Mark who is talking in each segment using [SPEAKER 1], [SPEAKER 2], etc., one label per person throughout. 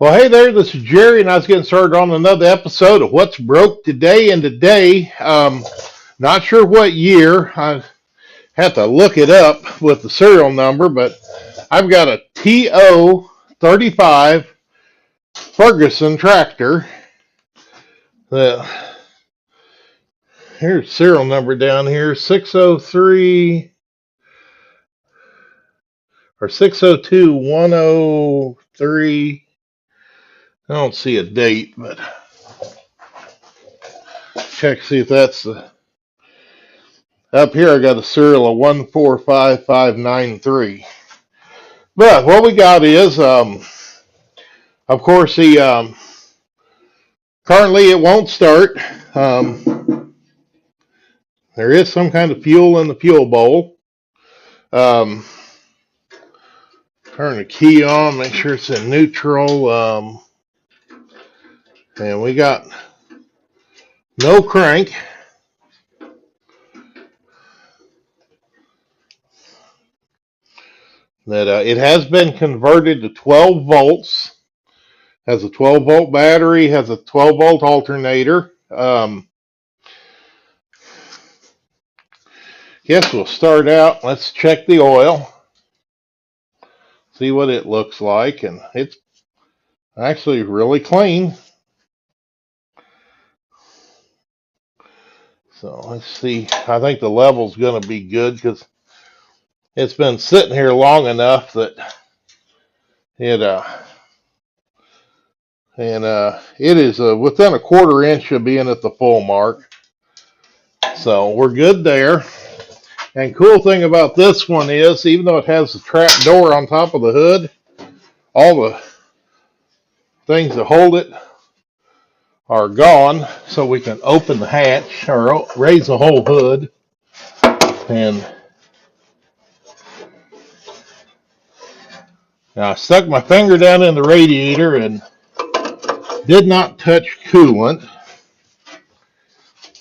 [SPEAKER 1] Well, hey there, this is Jerry, and I was getting started on another episode of What's Broke Today. And today, not sure what year, I have to look it up with the serial number, but I've got a TO-35 Ferguson tractor. Here's serial number down here, 603 or 602103. I don't see a date, but check see if that's the. Up here I got a serial of 1455593. But what we got is, of course, the currently it won't start. There is some kind of fuel in the fuel bowl. Turn the key on, make sure it's in neutral. And we got no crank. That it has been converted to 12 volts. Has a 12 volt battery, has a 12 volt alternator. Guess we'll start out. Let's check the oil. See what it looks like, and it's actually really clean. So let's see. I think the level's going to be good because it's been sitting here long enough that it it is within a quarter inch of being at the full mark. So we're good there. And cool thing about this one is, even though it has the trap door on top of the hood, all the things that hold it are gone, so we can open the hatch or raise the whole hood. And now I stuck my finger down in the radiator and did not touch coolant.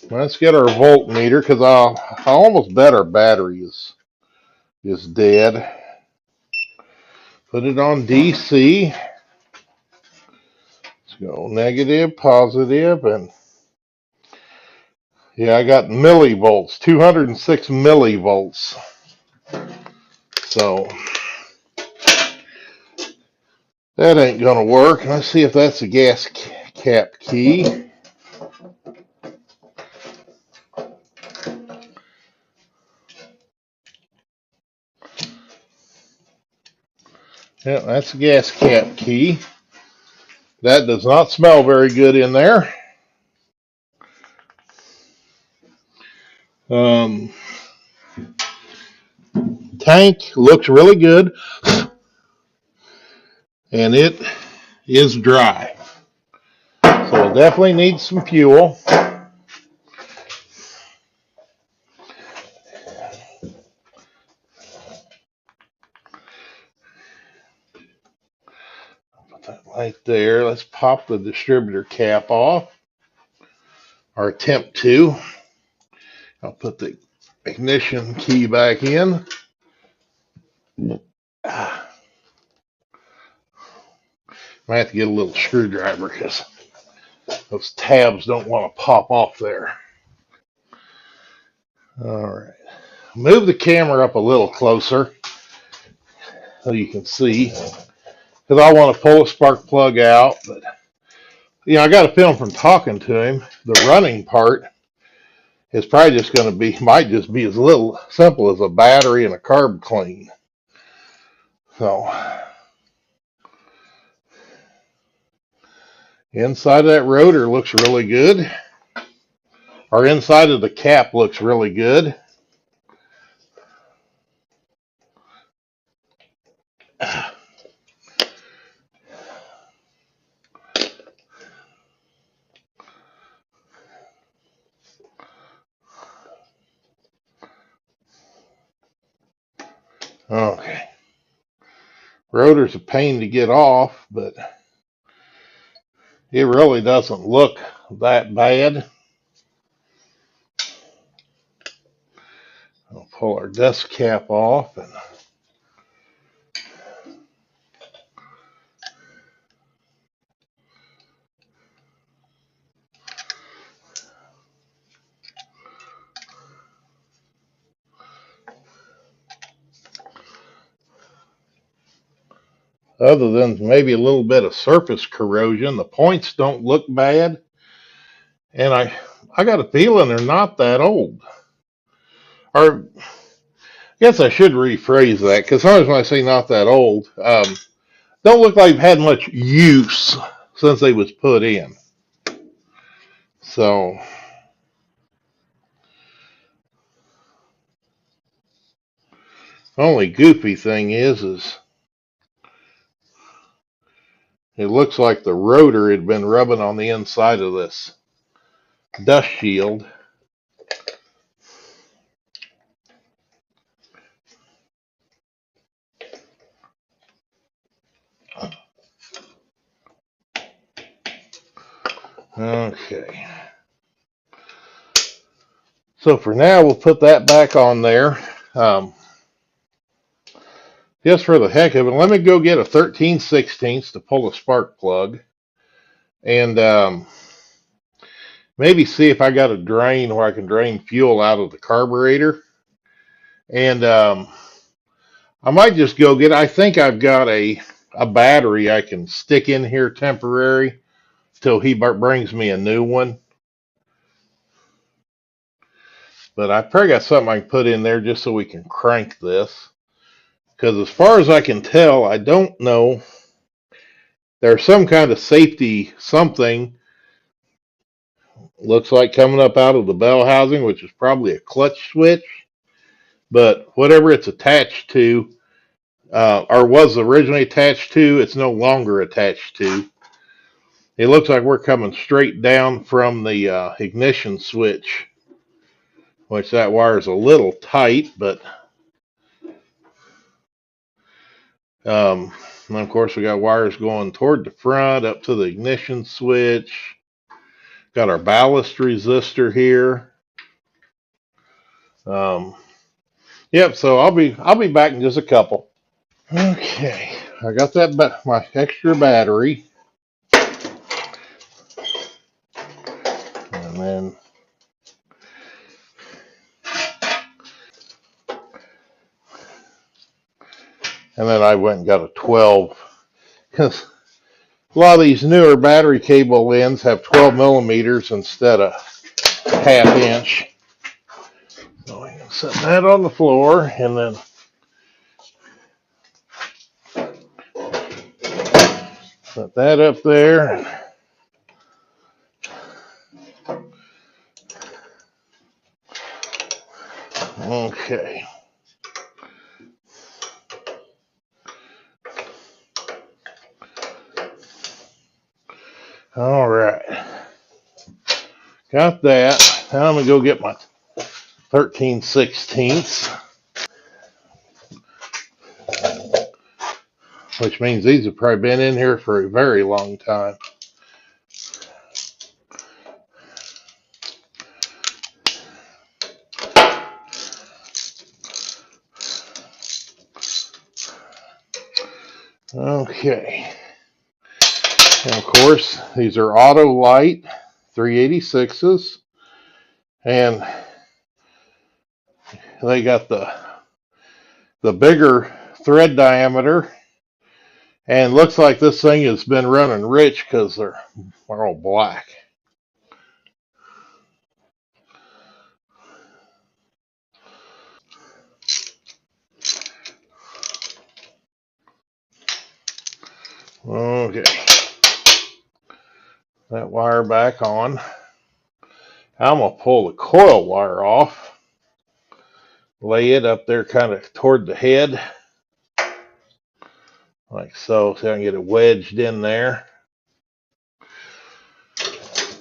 [SPEAKER 1] Let's get our voltmeter, because I almost bet our battery is dead. Put it on DC. Let's go negative, positive, and yeah, I got millivolts, 206 millivolts. So that ain't gonna work. Let's see if that's the gas cap key. Yeah, that's the gas cap key. That does not smell very good in there. Tank looks really good, and it is dry. So it definitely needs some fuel. Put that right there. Let's pop the distributor cap off, or attempt to. I'll put the ignition key back in. Might have to get a little screwdriver because those tabs don't want to pop off there. All right. Move the camera up a little closer so you can see, because I want to pull a spark plug out. But I got a feeling from talking to him, the running part is probably just going to be, might just be as little simple as a battery and a carb clean. So inside of that rotor looks really good. Our inside of the cap looks really good. Okay. Rotor's a pain to get off, but it really doesn't look that bad. I'll pull our dust cap off, and other than maybe a little bit of surface corrosion. The points don't look bad, and I got a feeling they're not that old. Or I guess I should rephrase that, because sometimes when I say not that old, don't look like they've had much use since they was put in. So the only goofy thing is it looks like the rotor had been rubbing on the inside of this dust shield. Okay. So for now, we'll put that back on there. Just for the heck of it, let me go get a 13/16 to pull a spark plug. And maybe see if I got a drain where I can drain fuel out of the carburetor. And I might just go get, I think I've got a battery I can stick in here temporary till he brings me a new one. But I probably got something I can put in there just so we can crank this. Because as far as I can tell, I don't know. There's some kind of safety something, looks like coming up out of the bell housing, which is probably a clutch switch. But whatever it's attached to, or was originally attached to, it's no longer attached to. It looks like we're coming straight down from the ignition switch, which that wire is a little tight, but and of course we got wires going toward the front up to the ignition switch. Got our ballast resistor here. Yep, so I'll be back in just a couple. Okay, I got that my extra battery, and then I went and got a 12, because a lot of these newer battery cable ends have 12 millimeters instead of ½ inch. So I can set that on the floor, and then set that up there. Okay. All right. Got that. Now I'm going to go get my 13/16, which means these have probably been in here for a very long time. Okay. And of course, these are Auto Light 386s, and they got the bigger thread diameter, and looks like this thing has been running rich because they're all black. Okay, that wire back on. I'm going to pull the coil wire off, lay it up there kind of toward the head, like so I can get it wedged in there.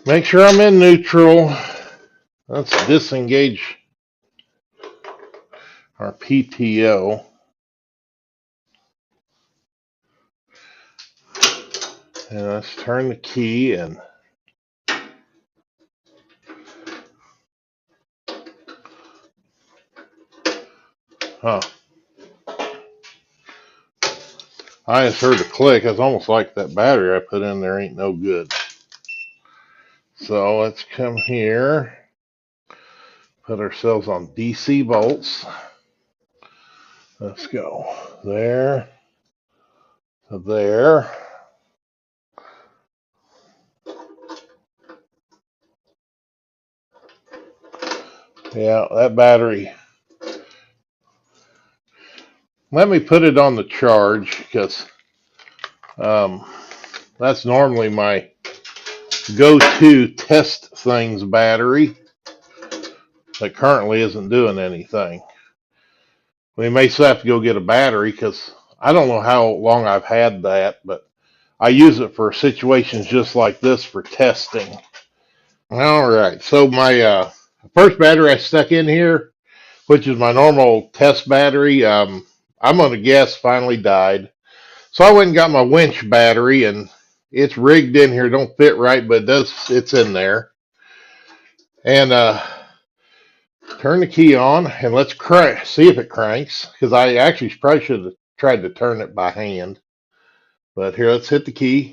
[SPEAKER 1] Make sure I'm in neutral. Let's disengage our PTO. And let's turn the key and I just heard a click. It's almost like that battery I put in there ain't no good. So let's come here, put ourselves on DC volts. Let's go there, there. Yeah, that battery. Let me put it on the charge because that's normally my go-to test things battery that currently isn't doing anything. We may still have to go get a battery because I don't know how long I've had that, but I use it for situations just like this for testing. All right, so my first battery I stuck in here, which is my normal test battery, I'm going to guess finally died. So I went and got my winch battery, and it's rigged in here. Don't fit right, but it's in there. And turn the key on, and let's see if it cranks, because I actually probably should have tried to turn it by hand. But here, let's hit the key.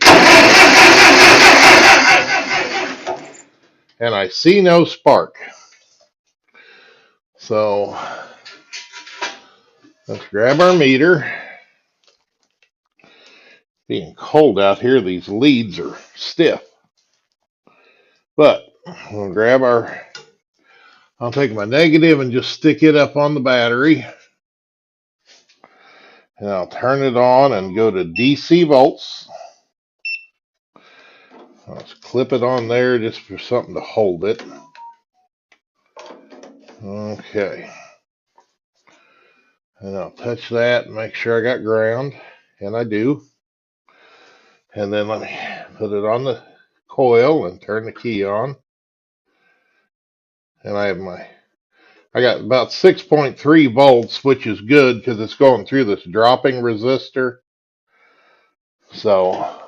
[SPEAKER 1] And I see no spark. So let's grab our meter. Being cold out here, these leads are stiff. But we'll grab I'll take my negative and just stick it up on the battery. And I'll turn it on and go to DC volts. I'll just clip it on there just for something to hold it. Okay. And I'll touch that and make sure I got ground. And I do. And then let me put it on the coil and turn the key on. And I got about 6.3 volts, which is good because it's going through this dropping resistor. So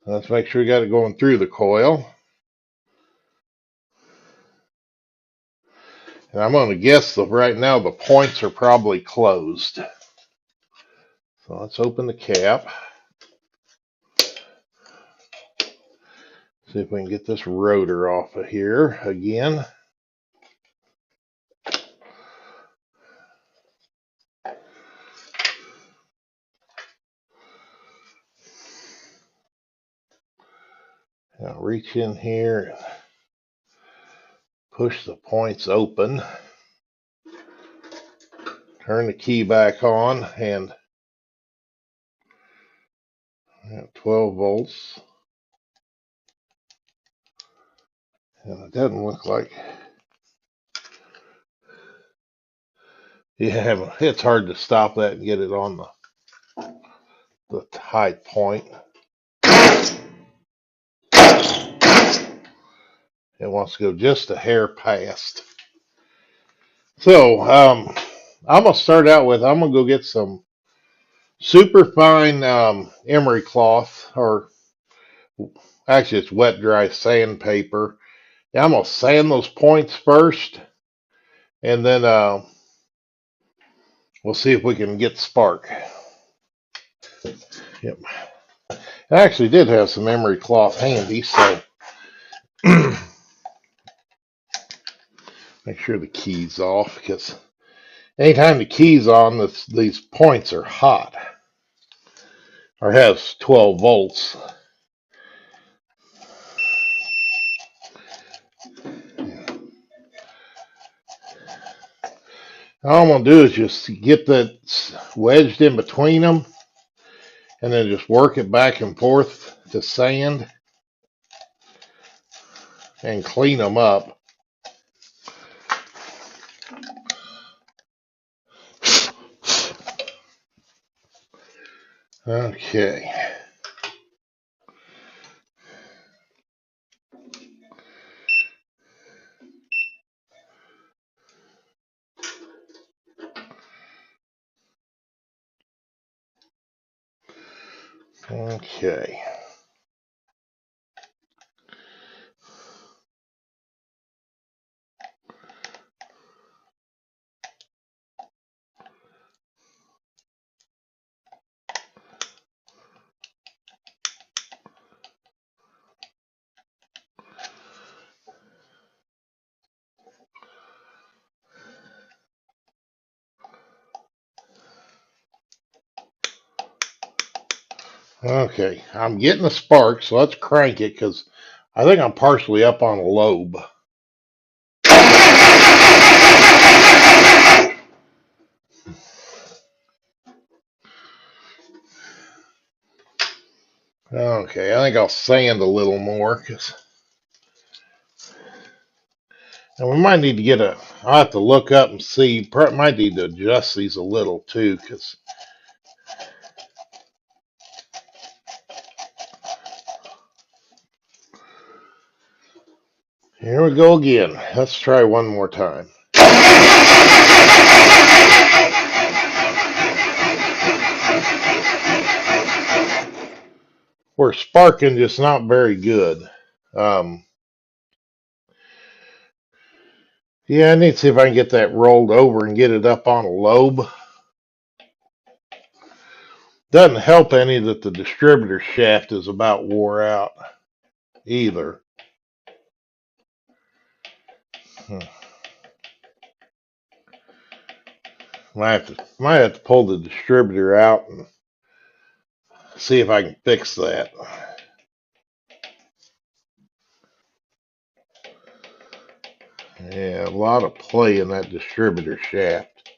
[SPEAKER 1] let's make sure we got it going through the coil. And I'm going to guess that right now the points are probably closed. So let's open the cap. See if we can get this rotor off of here again. Now reach in here and push the points open. Turn the key back on, and 12 volts. And it doesn't look like, yeah, it's hard to stop that and get it on the tight point. It wants to go just a hair past. So I'm going to start out with, I'm going to go get some super fine emery cloth, or actually it's wet dry sandpaper. Yeah, I'm going to sand those points first, and then we'll see if we can get spark. Yep. I actually did have some emery cloth handy, so make sure the key's off, because anytime the key's on, these points are hot, or has 12 volts. All I'm going to do is just get that wedged in between them, and then just work it back and forth to sand and clean them up. Okay. Okay. Okay, I'm getting a spark, so let's crank it because I think I'm partially up on a lobe. Okay, I think I'll sand a little more and we might need to I'll have to look up and see, might need to adjust these a little too because here we go again. Let's try one more time. We're sparking, just not very good. Um, yeah, I need to see if I can get that rolled over and get it up on a lobe. Doesn't help any that the distributor shaft is about wore out either. Might have to pull the distributor out and see if I can fix that. Yeah, a lot of play in that distributor shaft.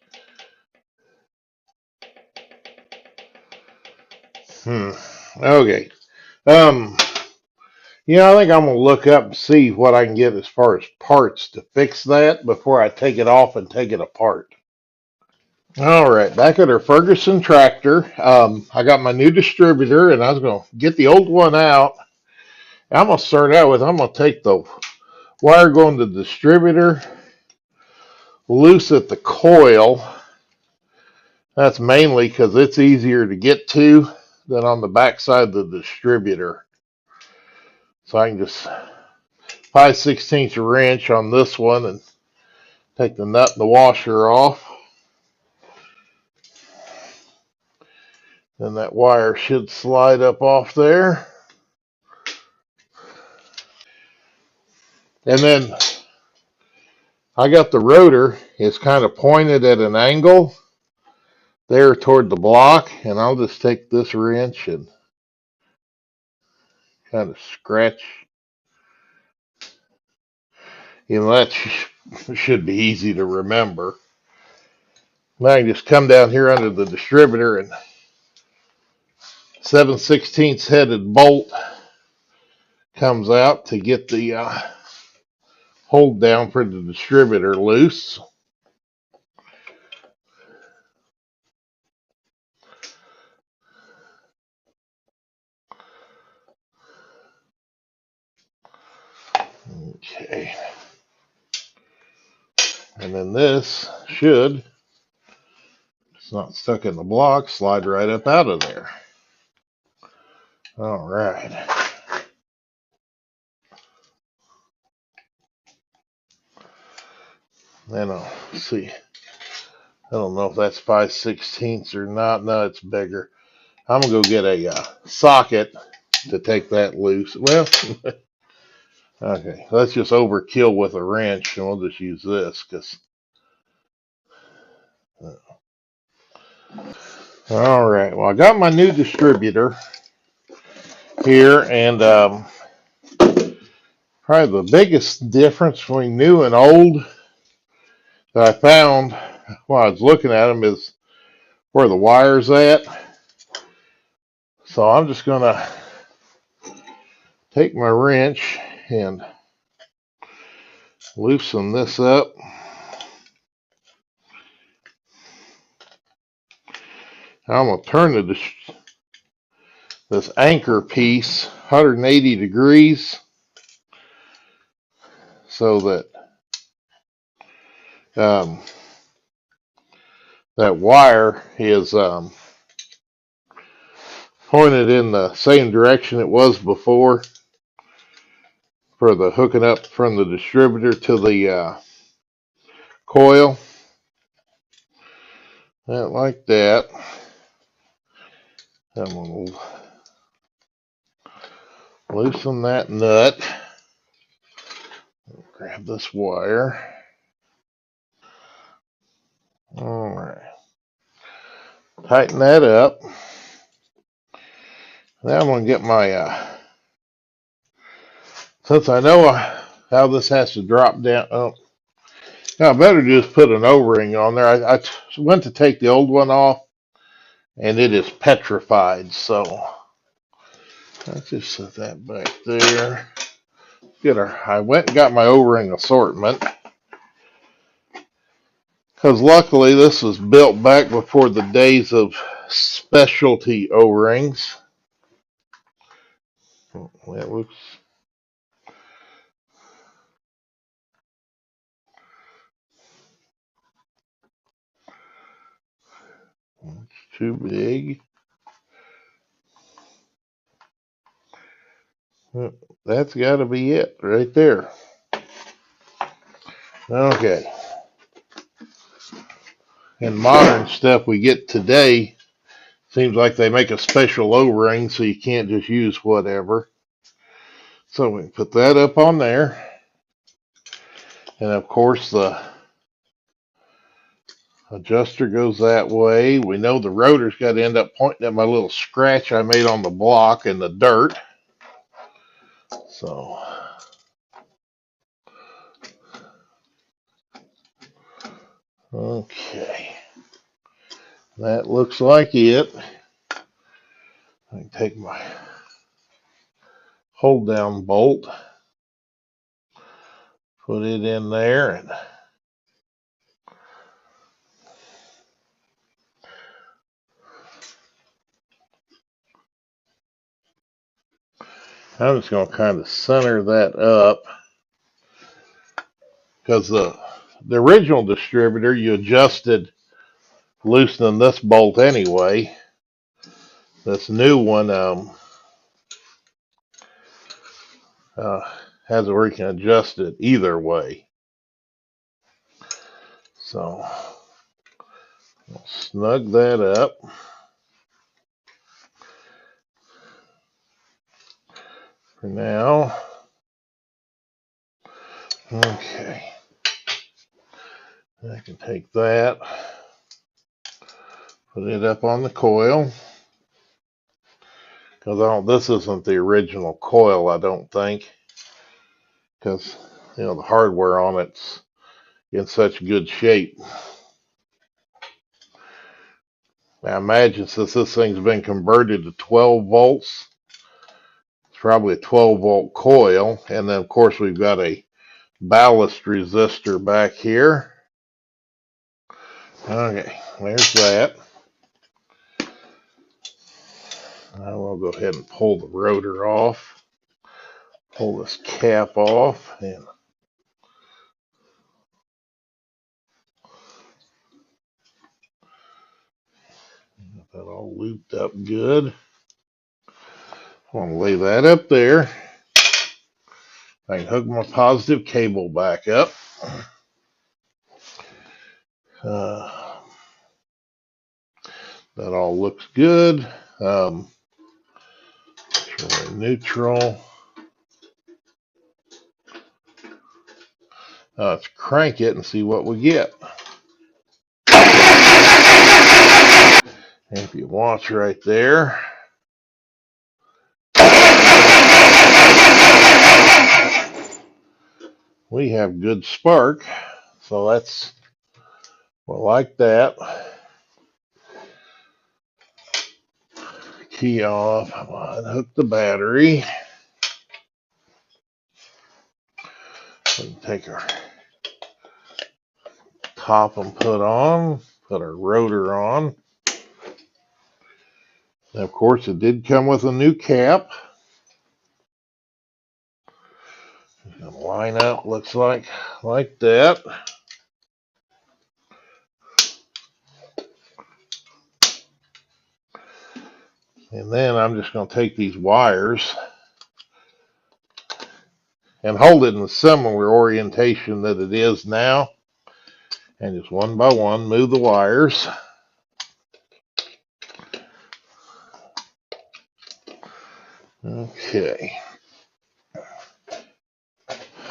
[SPEAKER 1] Okay. Um, I think I'm gonna look up and see what I can get as far as parts to fix that before I take it off and take it apart. All right, back at our Ferguson tractor. I got my new distributor, and I was gonna get the old one out. I'm gonna start out with I'm gonna take the wire going to the distributor, loose at the coil. That's mainly because it's easier to get to than on the backside of the distributor. So I can just 5/16 wrench on this one and take the nut and the washer off. Then that wire should slide up off there. And then I got the rotor. It's kind of pointed at an angle there toward the block. And I'll just take this wrench and kind of scratch. That should be easy to remember. Now I can just come down here under the distributor and 7/16 headed bolt comes out to get the hold down for the distributor loose. Okay. And then this should, it's not stuck in the block, slide right up out of there. All right. Then I'll see. I don't know if that's 5/16 or not. No, it's bigger. I'm going to go get a socket to take that loose. Well, okay. Let's just overkill with a wrench and we'll just use this because. All right. Well, I got my new distributor here, and probably the biggest difference between new and old that I found while I was looking at them is where the wire's at. So I'm just going to take my wrench and loosen this up. I'm going to turn this anchor piece 180 degrees so that that wire is pointed in the same direction it was before for the hooking up from the distributor to the coil. Like that. I'm going to loosen that nut. Grab this wire. All right. Tighten that up. Now I'm going to get my, since I know how this has to drop down. Oh, now I better just put an O-ring on there. I went to take the old one off, and it is petrified. So let's just set that back there. I went and got my O-ring assortment. Because luckily this was built back before the days of specialty O-rings. That looks... It's too big. That's got to be it right there. Okay. And modern stuff we get today, seems like they make a special O-ring so you can't just use whatever. So we can put that up on there. And of course the adjuster goes that way. We know the rotor's got to end up pointing at my little scratch I made on the block in the dirt. So okay, that looks like it. I can take my hold down bolt, put it in there, and I'm just going to kind of center that up, because the original distributor you adjusted loosening this bolt anyway. This new one has it where you can adjust it either way. So I'll snug that up. For now. Okay. I can take that, put it up on the coil. Because this isn't the original coil, I don't think. Because, you know, the hardware on it's in such good shape. I imagine since this thing's been converted to 12 volts, it's probably a 12 volt coil. And then, of course, we've got a ballast resistor back here. Okay, there's that. I will go ahead and pull the rotor off. Pull this cap off and get that all looped up good. I want to lay that up there. I can hook my positive cable back up. That all looks good. Neutral. Let's crank it and see what we get. And if you watch right there, we have good spark. So that's, well, like that. Key off. Unhook the battery. We can take our top and put on. Put our rotor on. And of course, it did come with a new cap. It's gonna line up, looks like that. And then I'm just going to take these wires and hold it in the similar orientation that it is now. And just one by one move the wires. Okay.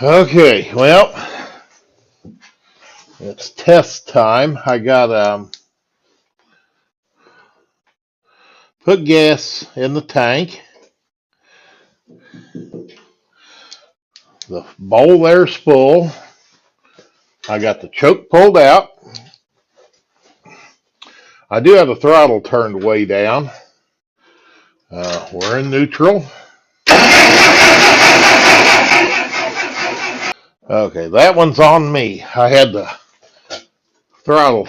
[SPEAKER 1] Okay, well, it's test time. I got put put gas in the tank. The bowl there's full. I got the choke pulled out. I do have the throttle turned way down. We're in neutral. Okay, that one's on me. I had the throttle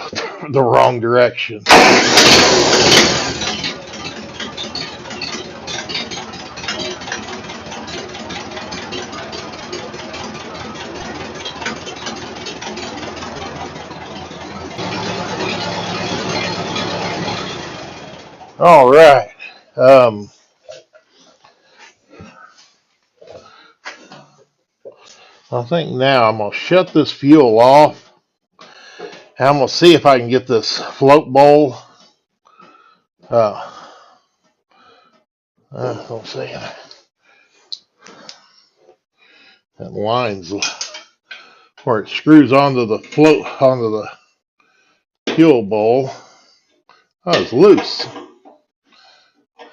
[SPEAKER 1] the wrong direction. All right. I think now I'm going to shut this fuel off. And I'm going to see if I can get this float bowl. Let's see. That line's where it screws onto the fuel bowl. Oh, it's loose.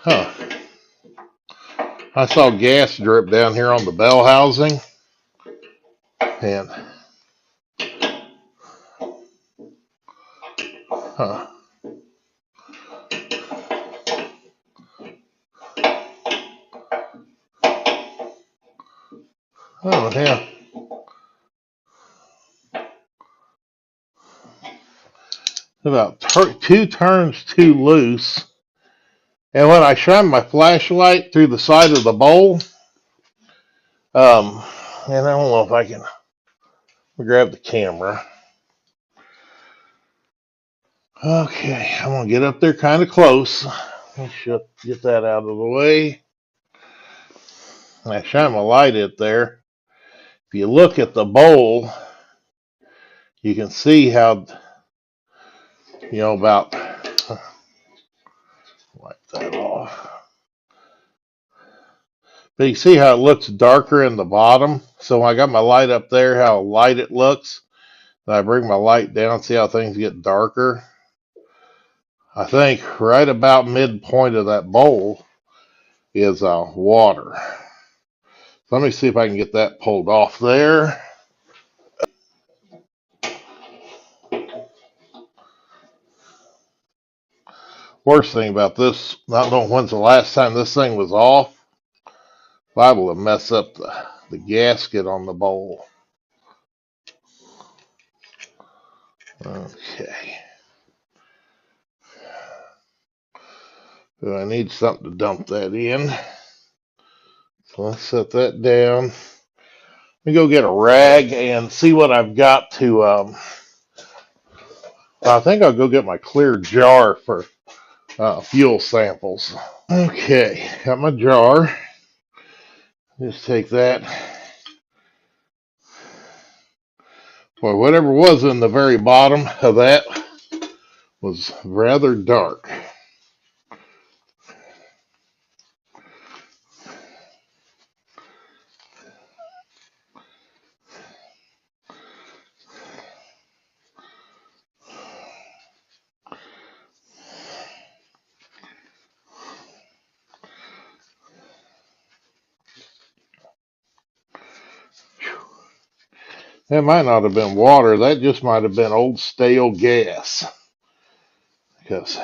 [SPEAKER 1] Huh. I saw gas drip down here on the bell housing. And huh. Oh, yeah. About 2 turns too loose. And when I shine my flashlight through the side of the bowl, and I don't know if I can grab the camera. Okay, I'm going to get up there kind of close. I should get that out of the way. And I shine my light up there. If you look at the bowl, you can see how, about, wipe that off. But you see how it looks darker in the bottom? So when I got my light up there, how light it looks. Then I bring my light down, see how things get darker. I think right about midpoint of that bowl is water. So let me see if I can get that pulled off there. Worst thing about this, not knowing when's the last time this thing was off, liable to mess up the gasket on the bowl. Okay. So I need something to dump that in. So let's set that down. Let me go get a rag and see what I've got to, I think I'll go get my clear jar for fuel samples. Okay, got my jar. Just take that. Boy, whatever was in the very bottom of that was rather dark. That might not have been water. That just might have been old stale gas. Because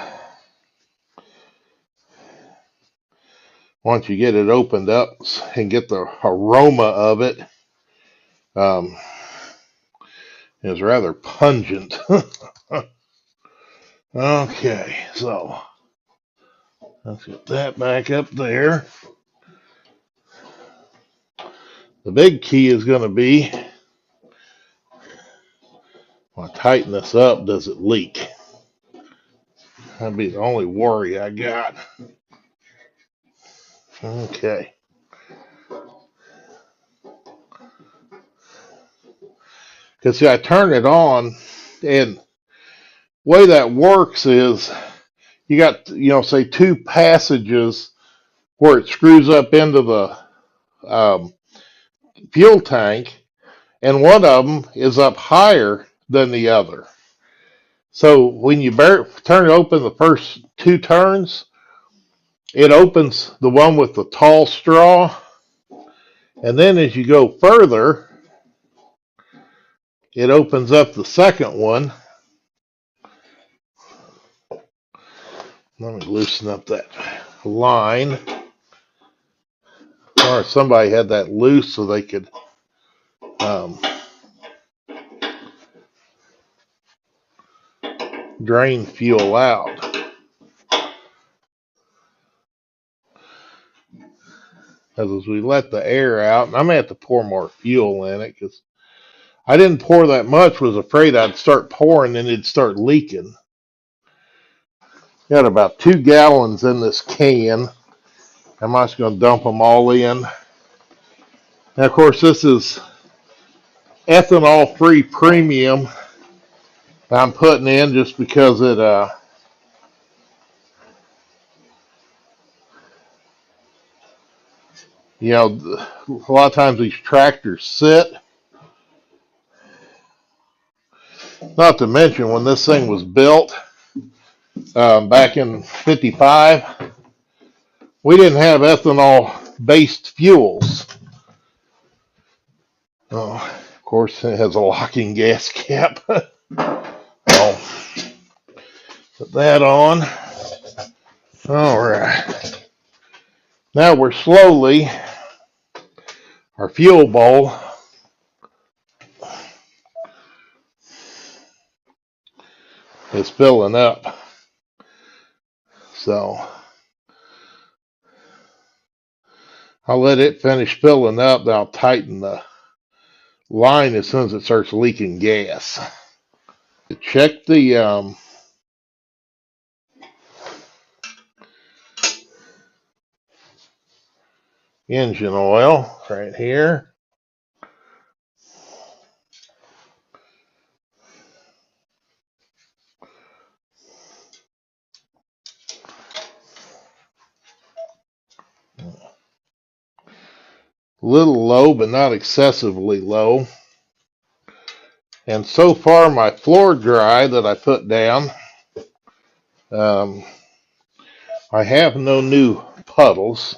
[SPEAKER 1] once you get it opened up and get the aroma of it, it's rather pungent. Okay, so let's get that back up there. The big key is going to be, when I tighten this up, does it leak? That'd be the only worry I got. Okay. Because see, I turn it on, and the way that works is you got, say 2 passages where it screws up into the fuel tank, and one of them is up higher than the other. So when you turn it open the first 2 turns, it opens the one with the tall straw, and then as you go further, it opens up the second one. Let me loosen up that line. Or somebody had that loose so they could drain fuel out. As we let the air out, and I'm going to have to pour more fuel in it because I didn't pour that much, was afraid I'd start pouring and it'd start leaking. Got about 2 gallons in this can. I'm just going to dump them all in. Now, of course, this is ethanol-free premium I'm putting in just because it, you know, a lot of times these tractors sit. Not to mention when this thing was built back in '55, we didn't have ethanol-based fuels. Oh, of course, it has a locking gas cap. I'll put that on. All right. Now we're slowly, our fuel bowl is filling up. So I'll let it finish filling up, then I'll tighten the line as soon as it starts leaking gas. Check the engine oil right here. A little low, but not excessively low. And so far, my floor dry that I put down, I have no new puddles.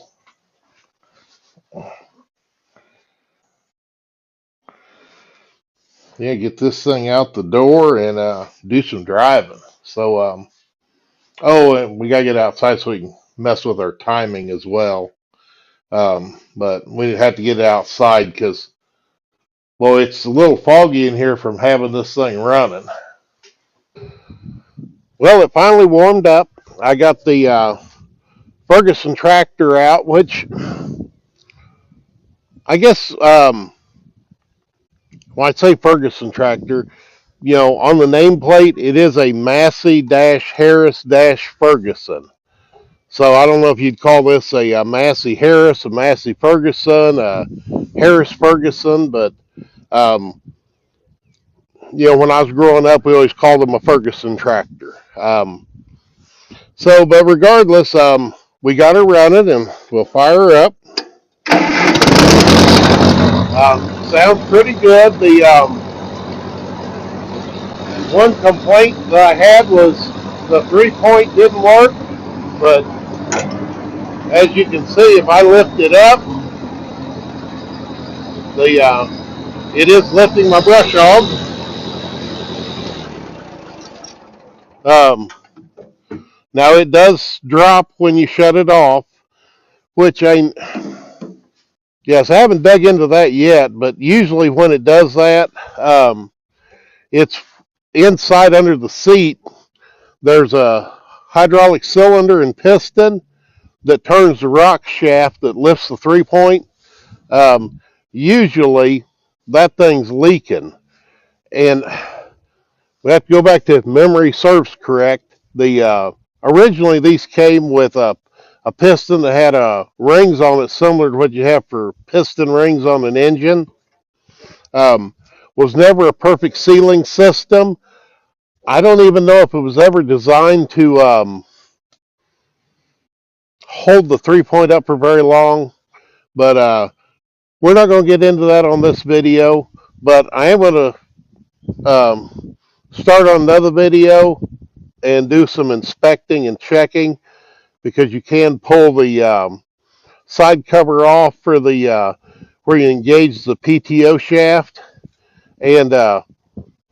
[SPEAKER 1] Yeah, get this thing out the door and do some driving. So, oh, and we gotta get outside so we can mess with our timing as well. But we have to get it outside because, well, it's a little foggy in here from having this thing running. Well, it finally warmed up. I got the Ferguson tractor out, which I guess when I say Ferguson tractor, you know, on the nameplate, it is a Massey-Harris-Ferguson. So I don't know if you'd call this a Massey Harris, a Massey Ferguson, a Harris Ferguson, but you know, when I was growing up, we always called them a Ferguson tractor. But regardless, we got her running, and we'll fire her up. Sounds pretty good. The one complaint that I had was the 3-point didn't work, but as you can see, if I lift it up, it is lifting my brush hog. Now it does drop when you shut it off, which yes, I haven't dug into that yet, but usually when it does that, it's inside under the seat. There's a hydraulic cylinder and piston that turns the rock shaft that lifts the 3-point. Usually that thing's leaking, and we have to go back to if memory serves correct. Originally these came with a piston that had rings on it similar to what you have for piston rings on an engine. Was never a perfect sealing system. I don't even know if it was ever designed to hold the 3-point up for very long, but we're not going to get into that on this video. But I am going to start on another video and do some inspecting and checking, because you can pull the side cover off for the where you engage the PTO shaft, and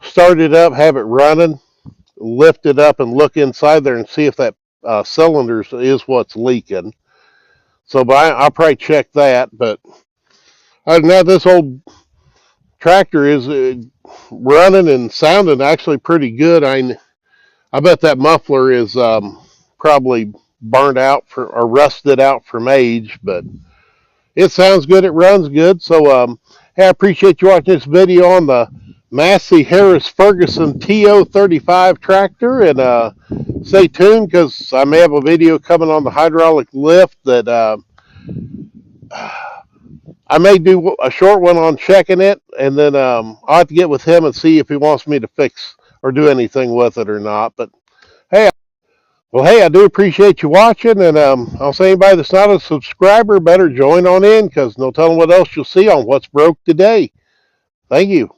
[SPEAKER 1] start it up, have it running, lift it up and look inside there and see if that cylinder is what's leaking. So, but I'll probably check that. But other than that, this old tractor is running and sounding actually pretty good. I bet that muffler is probably burnt out or rusted out from age, but it sounds good. It runs good. So, hey, I appreciate you watching this video on the Massey Harris Ferguson TO-35 tractor, and stay tuned because I may have a video coming on the hydraulic lift that I may do a short one on checking it, and then I'll have to get with him and see if he wants me to fix or do anything with it or not. But hey, I do appreciate you watching, and I'll say anybody that's not a subscriber better join on in because no telling what else you'll see on What's Broke Today. Thank you.